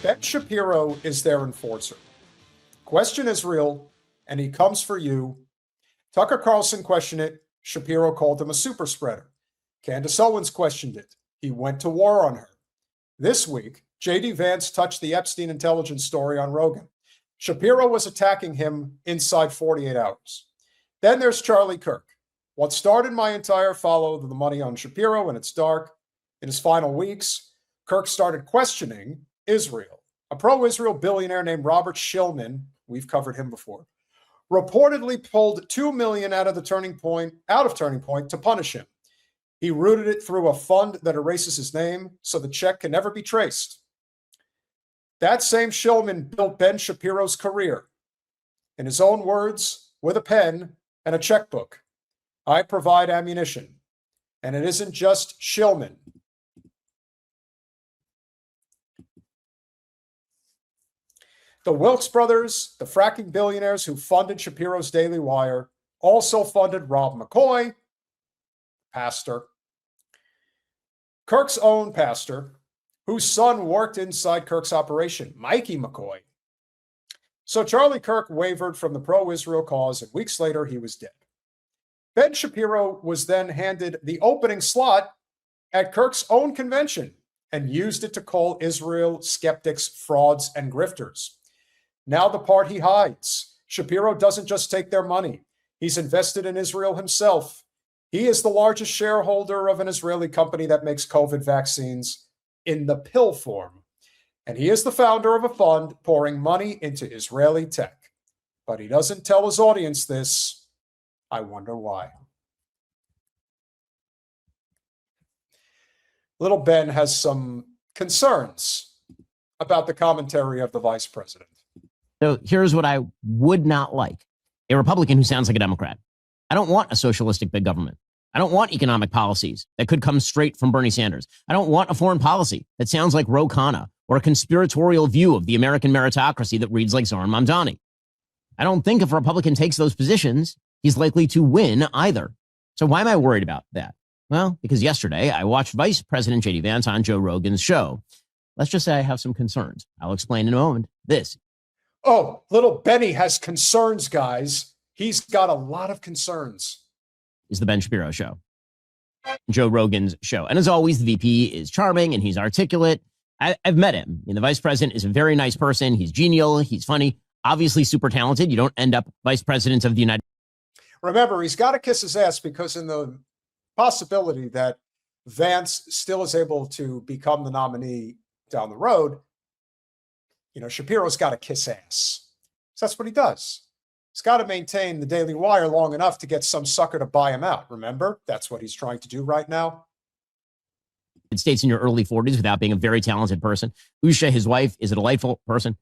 Ben Shapiro is their enforcer. Question Israel, and he comes for you. Tucker Carlson questioned it. Shapiro called him a super spreader. Candace Owens questioned it. He went to war on her. This week, JD Vance touched the Epstein intelligence story on Rogan. Shapiro was attacking him inside 48 hours. Then there's Charlie Kirk. What started my entire follow the money on Shapiro, and it's dark, in his final weeks, Kirk started questioning Israel. A pro-Israel billionaire named Robert Shillman, we've covered him before, reportedly pulled $2 million out of Turning Point to punish him. He routed it through a fund that erases his name, so the check can never be traced. That same Shillman built Ben Shapiro's career. In his own words, with a pen and a checkbook, I provide ammunition. And it isn't just Shillman. The Wilkes brothers, the fracking billionaires who funded Shapiro's Daily Wire, also funded Rob McCoy, pastor, Kirk's own pastor, whose son worked inside Kirk's operation, Mikey McCoy. So Charlie Kirk wavered from the pro-Israel cause, and weeks later he was dead. Ben Shapiro was then handed the opening slot at Kirk's own convention and used it to call Israel skeptics frauds and grifters. Now the part he hides. Shapiro doesn't just take their money. He's invested in Israel himself. He is the largest shareholder of an Israeli company that makes COVID vaccines in the pill form. And he is the founder of a fund pouring money into Israeli tech. But he doesn't tell his audience this. I wonder why. Little Ben has some concerns about the commentary of the vice president. So here's what I would not like. A Republican who sounds like a Democrat. I don't want a socialistic big government. I don't want economic policies that could come straight from Bernie Sanders. I don't want a foreign policy that sounds like Ro Khanna or a conspiratorial view of the American meritocracy that reads like Zoran Mamdani. I don't think if a Republican takes those positions, he's likely to win either. So why am I worried about that? Well, because yesterday I watched Vice President JD Vance on Joe Rogan's show. Let's just say I have some concerns. I'll explain in a moment. This. Oh, little Benny has concerns, guys. He's got a lot of concerns. Is the Ben Shapiro show. Joe Rogan's show. And as always, the VP is charming and he's articulate. I've met him. The vice president is a very nice person. He's genial. He's funny. Obviously super talented. You don't end up vice president of the United States. Remember, he's got to kiss his ass because in the possibility that Vance still is able to become the nominee down the road, Shapiro's got to kiss ass. So that's what he does. He's got to maintain the Daily Wire long enough to get some sucker to buy him out. Remember, that's what he's trying to do right now. States in your early 40s without being a very talented person. Usha, his wife, is a delightful person.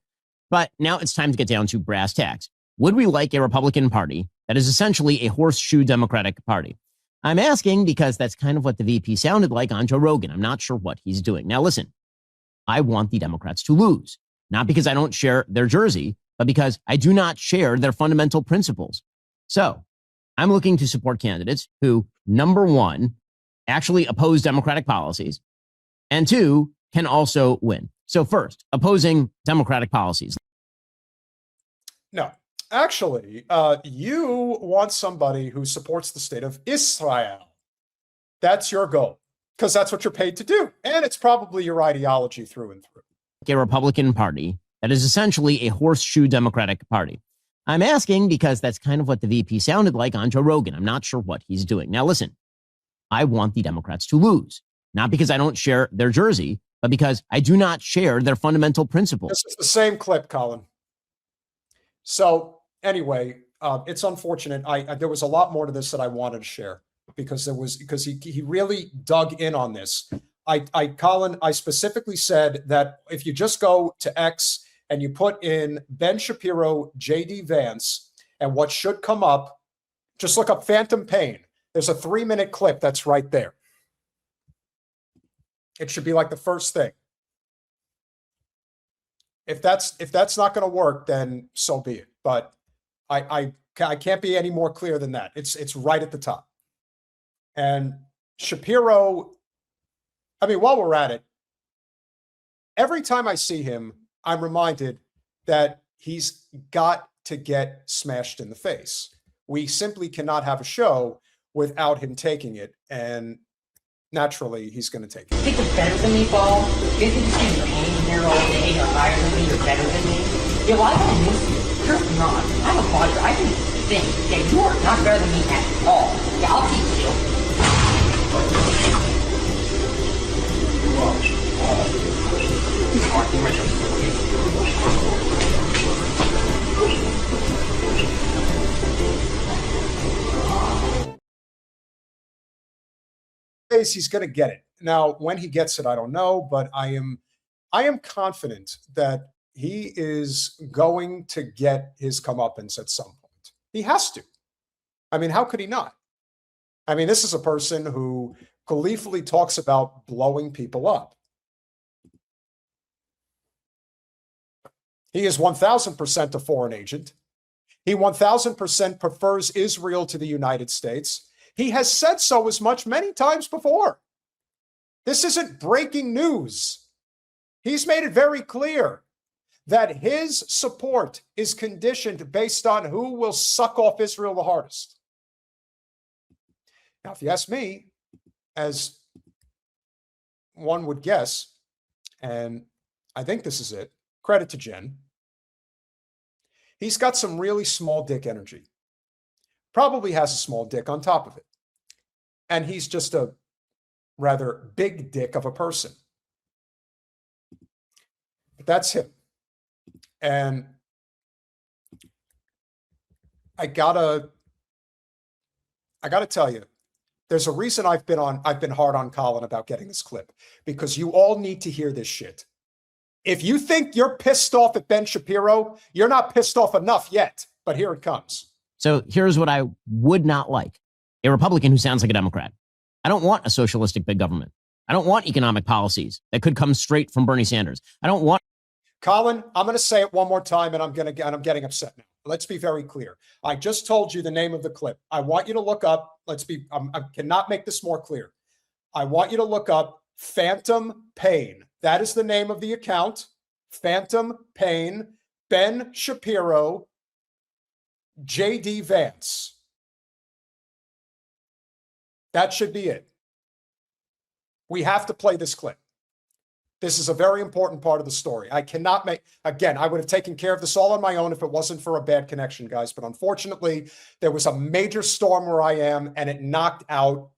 But now it's time to get down to brass tacks. Would we like a Republican Party that is essentially a horseshoe Democratic Party? I'm asking because that's kind of what the VP sounded like on Joe Rogan. I'm not sure what he's doing. Now, listen, I want the Democrats to lose, not because I don't share their jersey, but because I do not share their fundamental principles. So I'm looking to support candidates who, number one, actually oppose Democratic policies, and two, can also win. So first, opposing Democratic policies. No, actually, you want somebody who supports the state of Israel. That's your goal, because that's what you're paid to do. And it's probably your ideology through and through. A Republican Party that is essentially a horseshoe Democratic Party. I'm asking because that's kind of what the VP sounded like on Joe Rogan. I'm not sure what he's doing. Now, listen, I want the Democrats to lose, not because I don't share their jersey, but because I do not share their fundamental principles. This is the same clip, Colin. So anyway, it's unfortunate. There was a lot more to this that I wanted to share because he really dug in on this. Colin, I specifically said that if you just go to X and you put in Ben Shapiro, JD Vance, and what should come up, just look up Phantom Pain. There's a 3-minute clip that's right there. It should be like the first thing. If that's not going to work, then so be it. But I can't be any more clear than that. It's right at the top. And Shapiro, I mean, while we're at it, every time I see him I'm reminded that he's got to get smashed in the face. We simply cannot have a show without him taking it, and naturally, he's going to take it. You think you're better than me, Paul? You think you're just hanging here all day, you're higher than me, you're better than me? Yeah, well, I don't miss you. You're not. I'm a father. I can think that you are not better than me at all. Yeah, I'll teach you. He's going to get it. Now, when he gets it, I don't know, but I am confident that he is going to get his comeuppance at some point. He has to. I mean, how could he not? I mean, this is a person who gleefully talks about blowing people up. He is 1,000% a foreign agent. He 1,000% prefers Israel to the United States. He has said so as much many times before. This isn't breaking news. He's made it very clear that his support is conditioned based on who will suck off Israel the hardest. Now, if you ask me, as one would guess, and I think this is it, credit to Jen, he's got some really small dick energy. Probably has a small dick on top of it. And he's just a rather big dick of a person. But that's him. And I gotta tell you, there's a reason I've been hard on Colin about getting this clip, because you all need to hear this shit. If you think you're pissed off at Ben Shapiro, you're not pissed off enough yet, but here it comes. So here's what I would not like: a Republican who sounds like a Democrat. I don't want a socialistic big government. I don't want economic policies that could come straight from Bernie Sanders. I don't want. Colin, I'm going to say it one more time, and I'm getting upset now. Let's be very clear. I just told you the name of the clip. I want you to look up. I cannot make this more clear. I want you to look up Phantom Pain. That is the name of the account. Phantom Pain, Ben Shapiro, JD Vance. That should be it. We have to play this clip. This is a very important part of the story. I cannot make, again, I would have taken care of this all on my own if it wasn't for a bad connection, guys. But unfortunately, there was a major storm where I am, and it knocked out,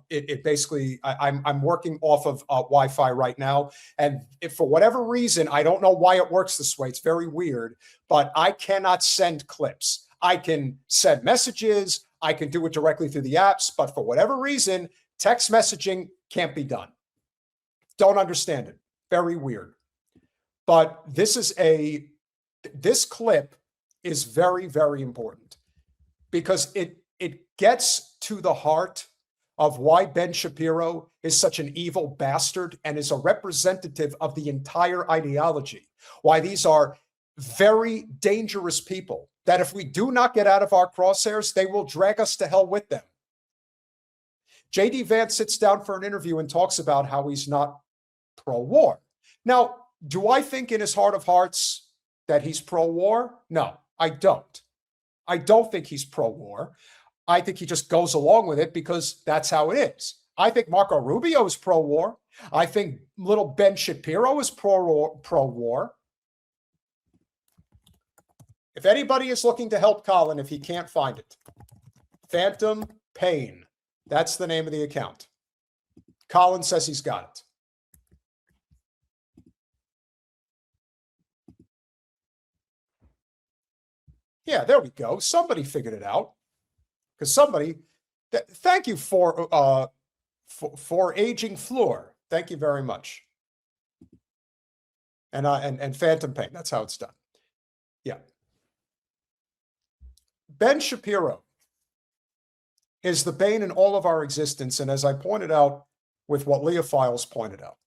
it basically, I'm working off of Wi-Fi right now. And if for whatever reason, I don't know why it works this way, it's very weird, but I cannot send clips. I can send messages, I can do it directly through the apps, but for whatever reason, text messaging can't be done. Don't understand it. Very weird. But this clip is very, very important because it gets to the heart of why Ben Shapiro is such an evil bastard and is a representative of the entire ideology. Why these are very dangerous people that if we do not get out of our crosshairs, they will drag us to hell with them. JD Vance sits down for an interview and talks about how he's not pro-war. Now, do I think in his heart of hearts that he's pro-war? No, I don't. I don't think he's pro-war. I think he just goes along with it because that's how it is. I think Marco Rubio is pro-war. I think little Ben Shapiro is pro-war. If anybody is looking to help Colin, if he can't find it, Phantom Pain. That's the name of the account. Colin says he's got it. Yeah, there we go. Somebody figured it out. Because somebody, thank you for aging Floor. Thank you very much. And Phantom Pain. That's how it's done. Yeah. Ben Shapiro is the bane in all of our existence. And as I pointed out with what Leah Files pointed out,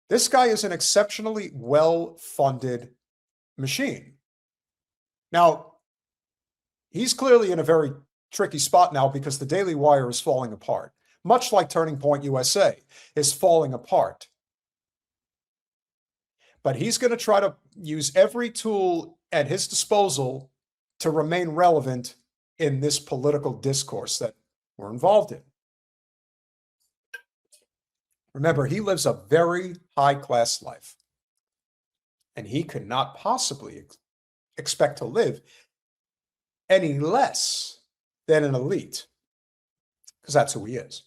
this guy is an exceptionally well-funded machine. Now, he's clearly in a very tricky spot now because the Daily Wire is falling apart, much like Turning Point USA is falling apart. But he's going to try to use every tool at his disposal to remain relevant in this political discourse that we're involved in. Remember, he lives a very high-class life, and he could not possibly expect to live any less than an elite, because that's who he is.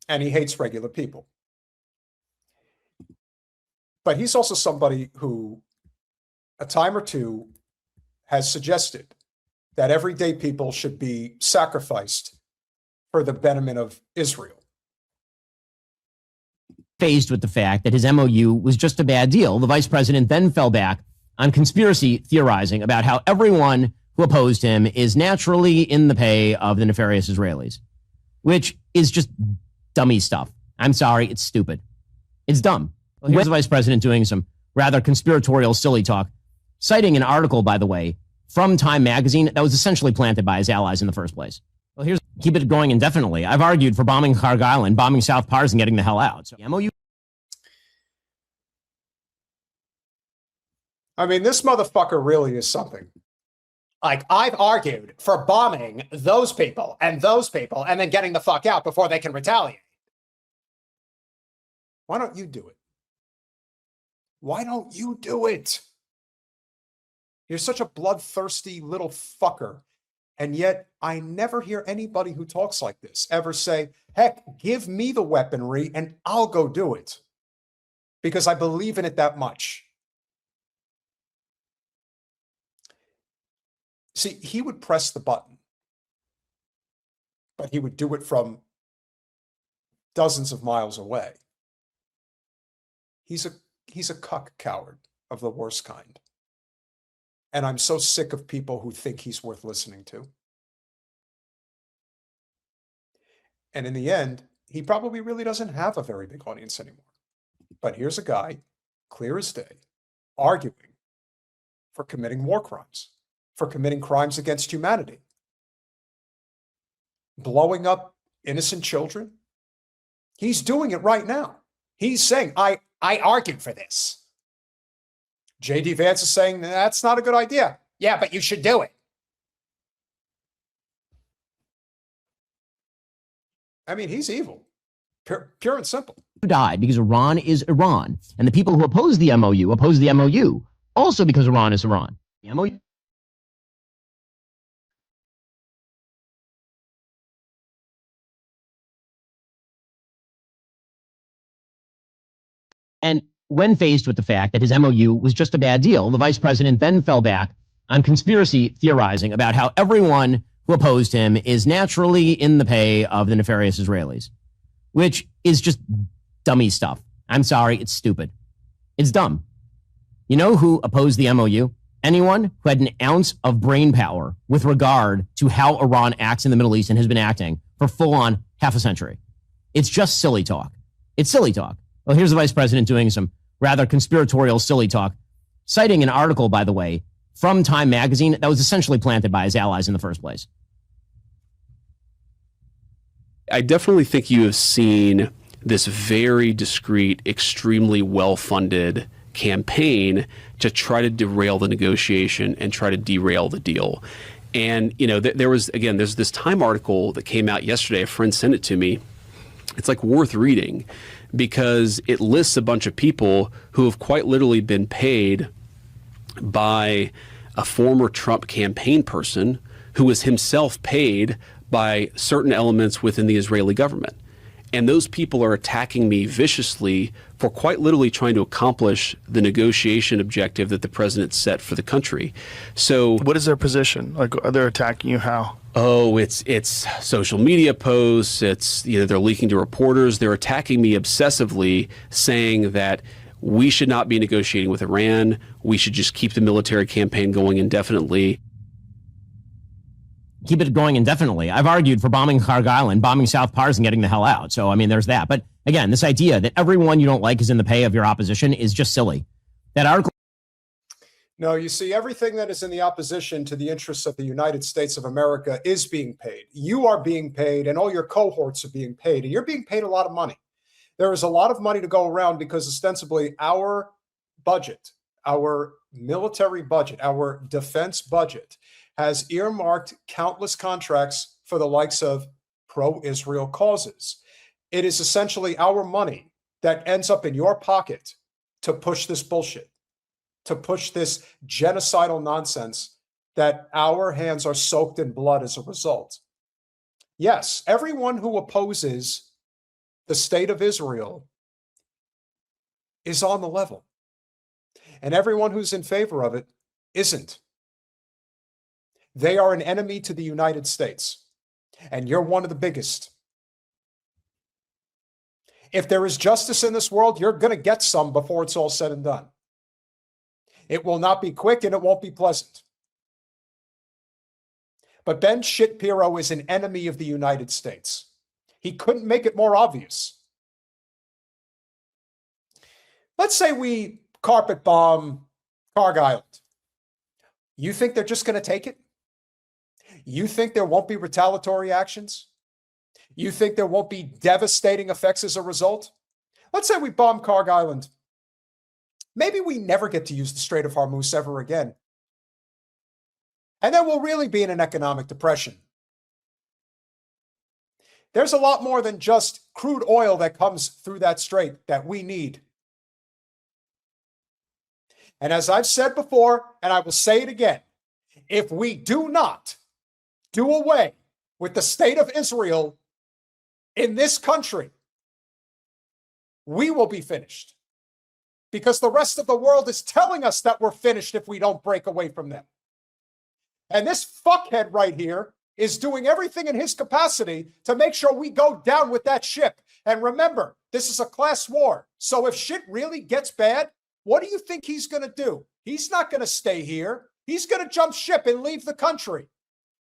And he hates regular people. But he's also somebody who, a time or two, has suggested that everyday people should be sacrificed for the betterment of Israel. Faced with the fact that his MOU was just a bad deal, the vice president then fell back on conspiracy theorizing about how everyone who opposed him is naturally in the pay of the nefarious Israelis, which is just dummy stuff. I'm sorry, it's stupid. It's dumb. Well, here's the vice president doing some rather conspiratorial, silly talk, citing an article, by the way, from Time magazine that was essentially planted by his allies in the first place. Well, here's keep it going indefinitely. I've argued for bombing Cargill and bombing South Pars and getting the hell out. So the MOU. I mean, this motherfucker really is something. Like, I've argued for bombing those people and then getting the fuck out before they can retaliate. Why don't you do it? Why don't you do it? You're such a bloodthirsty little fucker. And yet I never hear anybody who talks like this ever say, heck, give me the weaponry and I'll go do it. Because I believe in it that much. See, he would press the button, but he would do it from dozens of miles away. He's a cuck coward of the worst kind. And I'm so sick of people who think he's worth listening to. And in the end, he probably really doesn't have a very big audience anymore. But here's a guy, clear as day, arguing for committing war crimes, for committing crimes against humanity, blowing up innocent children. He's doing it right now. He's saying, I argued for this. JD Vance is saying, that's not a good idea. Yeah, but you should do it. I mean, he's evil. Pure and simple. Died because Iran is Iran. And the people who oppose the MOU also because Iran is Iran. The MOU. And when faced with the fact that his MOU was just a bad deal, the vice president then fell back on conspiracy theorizing about how everyone who opposed him is naturally in the pay of the nefarious Israelis, which is just dummy stuff. I'm sorry, it's stupid. It's dumb. You know who opposed the MOU? Anyone who had an ounce of brain power with regard to how Iran acts in the Middle East and has been acting for full on half a century. It's just silly talk. It's silly talk. Well, here's the vice president doing some rather conspiratorial, silly talk, citing an article, by the way, from Time magazine that was essentially planted by his allies in the first place. I definitely think you have seen this very discreet, extremely well-funded campaign to try to derail the negotiation and try to derail the deal. And, you know, there's this Time article that came out yesterday. A friend sent it to me. It's like worth reading because it lists a bunch of people who have quite literally been paid by a former Trump campaign person who was himself paid by certain elements within the Israeli government. And those people are attacking me viciously for quite literally trying to accomplish the negotiation objective that the president set for the country. So what is their position? Like, are they attacking you how? Oh, it's social media posts. It's, you know, they're leaking to reporters. They're attacking me obsessively, saying that we should not be negotiating with Iran. We should just keep the military campaign going indefinitely. Keep it going indefinitely. I've argued for bombing Cargill and bombing South Pars and getting the hell out. So, I mean, there's that. But again, this idea that everyone you don't like is in the pay of your opposition is just silly. That article. No, you see, everything that is in the opposition to the interests of the United States of America is being paid. You are being paid, and all your cohorts are being paid, and you're being paid a lot of money. There is a lot of money to go around because ostensibly our budget, our military budget, our defense budget has earmarked countless contracts for the likes of pro-Israel causes. It is essentially our money that ends up in your pocket to push this bullshit, to push this genocidal nonsense that our hands are soaked in blood as a result. Yes, everyone who opposes the state of Israel is on the level, and everyone who's in favor of it isn't. They are an enemy to the United States, and you're one of the biggest. If there is justice in this world, you're going to get some before it's all said and done. It will not be quick and it won't be pleasant. But Ben Shapiro is an enemy of the United States. He couldn't make it more obvious. Let's say we carpet bomb Carg Island. You think they're just going to take it? You think there won't be retaliatory actions? You think there won't be devastating effects as a result? Let's say we bomb Carg Island. Maybe we never get to use the Strait of Hormuz ever again. And then we'll really be in an economic depression. There's a lot more than just crude oil that comes through that strait that we need. And as I've said before, and I will say it again, if we do not do away with the state of Israel in this country, we will be finished. Because the rest of the world is telling us that we're finished if we don't break away from them. And this fuckhead right here is doing everything in his capacity to make sure we go down with that ship. And remember, this is a class war. So if shit really gets bad, what do you think he's going to do? He's not going to stay here. He's going to jump ship and leave the country.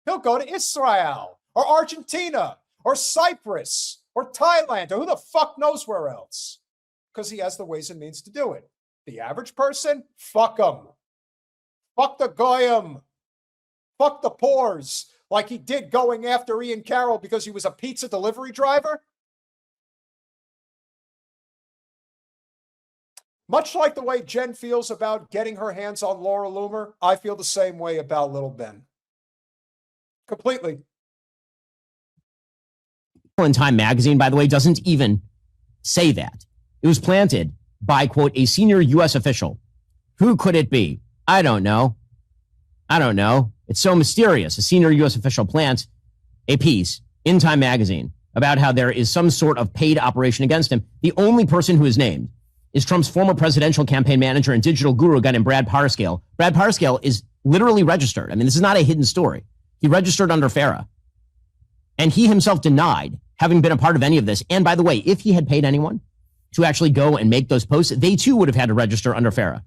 He'll go to Israel or Argentina or Cyprus or Thailand or who the fuck knows where else. Because he has the ways and means to do it. The average person, fuck them. Fuck the goyim. Fuck the pores. Like he did going after Ian Carroll because he was a pizza delivery driver. Much like the way Jen feels about getting her hands on Laura Loomer, I feel the same way about little Ben. Completely. In Time magazine, by the way, doesn't even say that. It was planted by, quote, a senior U.S. official. Who could it be? I don't know. It's so mysterious. A senior U.S. official plants a piece in Time magazine about how there is some sort of paid operation against him. The only person who is named is Trump's former presidential campaign manager and digital guru, a guy named Brad Parscale. Brad Parscale is literally registered. I mean, this is not a hidden story. He registered under FARA. And he himself denied having been a part of any of this. And by the way, if he had paid anyone to actually go and make those posts, they too would have had to register under FARA.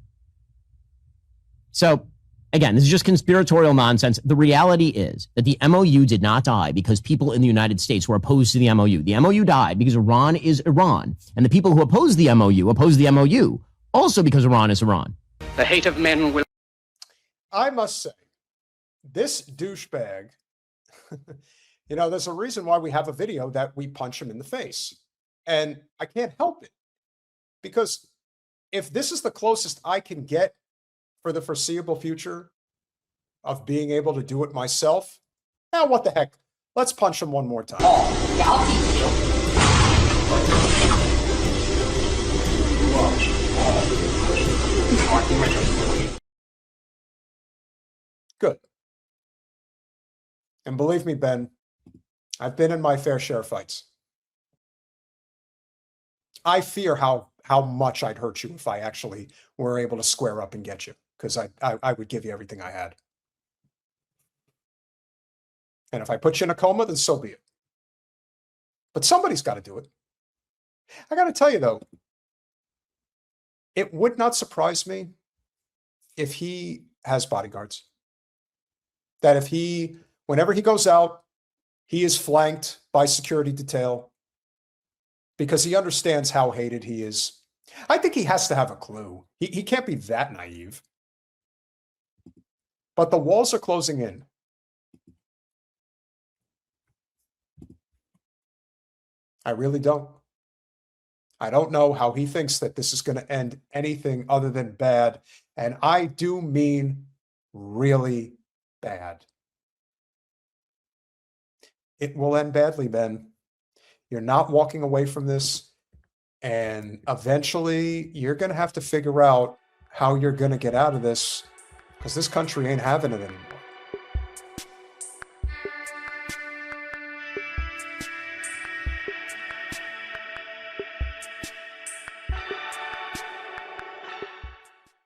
So again, this is just conspiratorial nonsense. The reality is that the MOU did not die because people in the United States were opposed to the MOU. The MOU died because Iran is Iran. And the people who oppose the MOU also because Iran is Iran. The hate of men will... I must say, this douchebag, there's a reason why we have a video that we punch him in the face. And I can't help it. Because if this is the closest I can get for the foreseeable future of being able to do it myself, now what the heck? Let's punch him one more time. Oh, yeah, I'll teach you. Good. And believe me, Ben, I've been in my fair share of fights. I fear how much I'd hurt you if I actually were able to square up and get you, because I would give you everything I had. And if I put you in a coma, then so be it. But somebody's got to do it. I got to tell you, though, it would not surprise me if he has bodyguards. That if whenever he goes out, he is flanked by security detail because he understands how hated he is. I think he has to have a clue. He can't be that naive. But the walls are closing in. I really don't. I don't know how he thinks that this is going to end anything other than bad. And I do mean really bad. It will end badly, Ben. You're not walking away from this. And eventually you're going to have to figure out how you're going to get out of this, because this country ain't having it anymore.